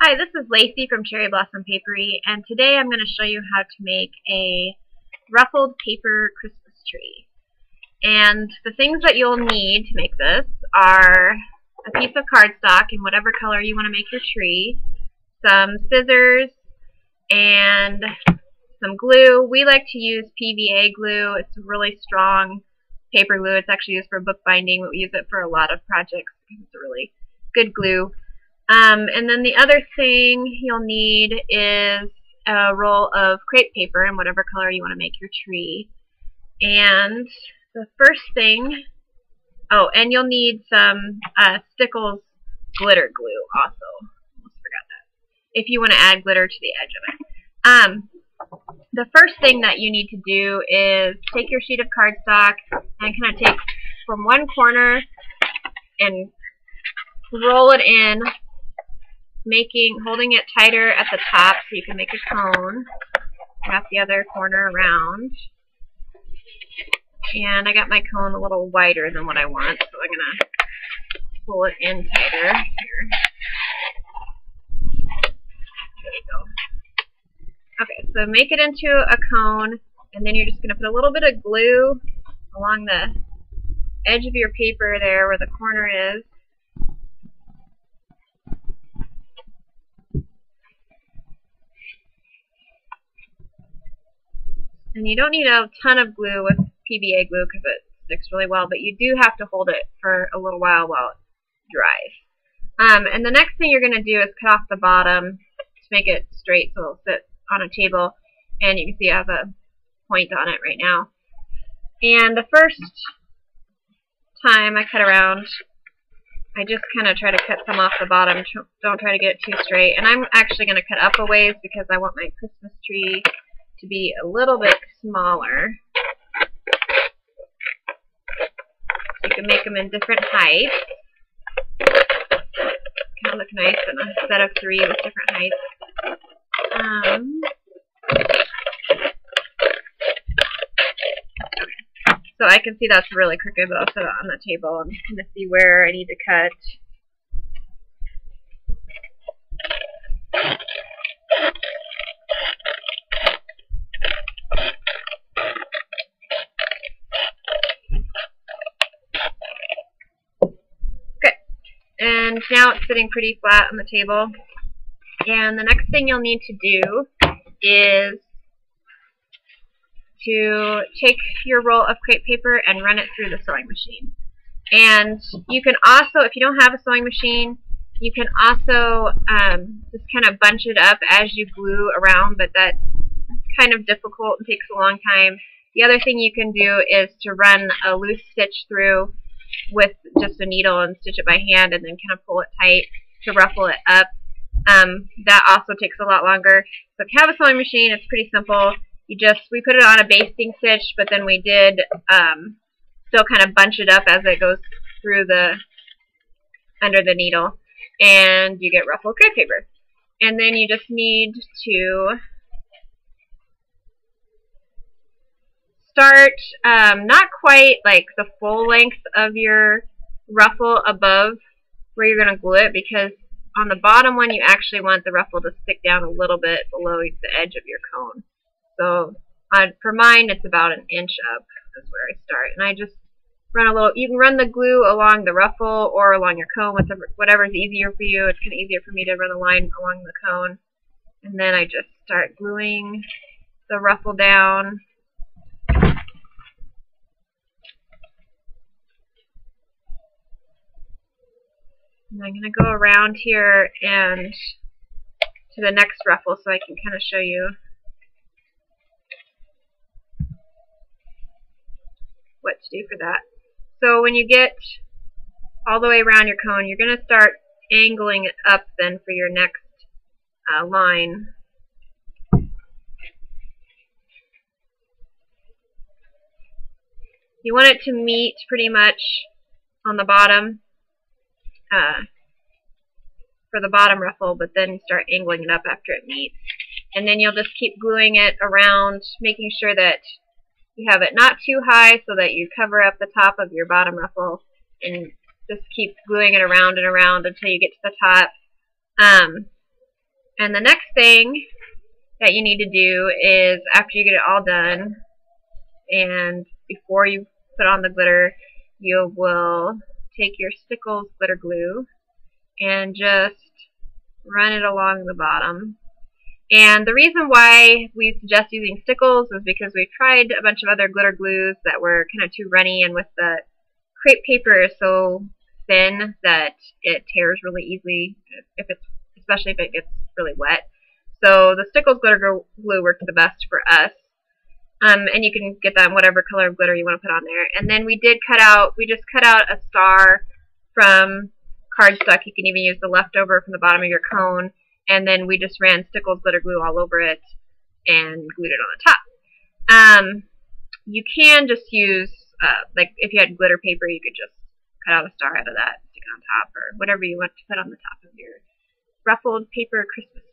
Hi, this is Lacey from Cherry Blossom Papery, and today I'm going to show you how to make a ruffled paper Christmas tree. And the things that you'll need to make this are a piece of cardstock in whatever color you want to make your tree, some scissors, and some glue. We like to use PVA glue. It's a really strong paper glue. It's actually used for bookbinding, but we use it for a lot of projects because it's a really good glue. And then the other thing you'll need is a roll of crepe paper in whatever color you want to make your tree. And the first thing, and you'll need some Stickles glitter glue also. Almost forgot that. If you want to add glitter to the edge of it. The first thing that you need to do is take your sheet of cardstock and kind of take from one corner and roll it in, holding it tighter at the top so you can make a cone. Wrap the other corner around. And I got my cone a little wider than what I want, so I'm going to pull it in tighter here. There you go. Okay, so make it into a cone, and then you're just going to put a little bit of glue along the edge of your paper there where the corner is. And you don't need a ton of glue with PVA glue because it sticks really well, but you do have to hold it for a little while it dries. And the next thing you're going to do is cut off the bottom to make it straight so it'll sit on a table. And you can see it has a point on it right now. And the first time I cut around, I just kind of try to cut some off the bottom. Don't try to get it too straight. And I'm actually going to cut up a ways because I want my Christmas tree to be a little bit smaller. So you can make them in different heights. Kind of look nice in a set of 3 with different heights. So I can see that's really crooked, but I'll set it on the table and kind of see where I need to cut. And now it's sitting pretty flat on the table. And the next thing you'll need to do is to take your roll of crepe paper and run it through the sewing machine. And you can also, if you don't have a sewing machine, you can also just kind of bunch it up as you glue around, but that's kind of difficult and takes a long time. The other thing you can do is to run a loose stitch through with just a needle and stitch it by hand and then kind of pull it tight to ruffle it up. That also takes a lot longer. So if you have a sewing machine, it's pretty simple. We put it on a basting stitch, but then we did still kind of bunch it up as it goes through under the needle, and you get ruffled crepe paper. And then you just need to start not quite like the full length of your ruffle above where you're going to glue it, because on the bottom one you actually want the ruffle to stick down a little bit below the edge of your cone. So for mine it's about 1 inch up is where I start, and I just run a little. You can run the glue along the ruffle or along your cone, whatever is easier for you. It's kind of easier for me to run a line along the cone, and then I just start gluing the ruffle down. And I'm going to go around here and to the next ruffle so I can kind of show you what to do for that. So when you get all the way around your cone, you're going to start angling it up then for your next line. You want it to meet pretty much on the bottom for the bottom ruffle, but then start angling it up after it meets. And then you'll just keep gluing it around, making sure that you have it not too high so that you cover up the top of your bottom ruffle, and just keep gluing it around and around until you get to the top. And the next thing that you need to do is, after you get it all done, and before you put on the glitter, you will take your Stickles glitter glue and just run it along the bottom. And the reason why we suggest using Stickles is because we've tried a bunch of other glitter glues that were kind of too runny, and with the crepe paper is so thin that it tears really easily, especially if it gets really wet. So the Stickles glitter glue works the best for us. And you can get that in whatever color of glitter you want to put on there. And then we just cut out a star from cardstock. You can even use the leftover from the bottom of your cone. And then we just ran Stickles glitter glue all over it and glued it on the top. You can just use, like if you had glitter paper, you could just cut out a star out of that, stick it on top, or whatever you want to put on the top of your ruffled paper Christmas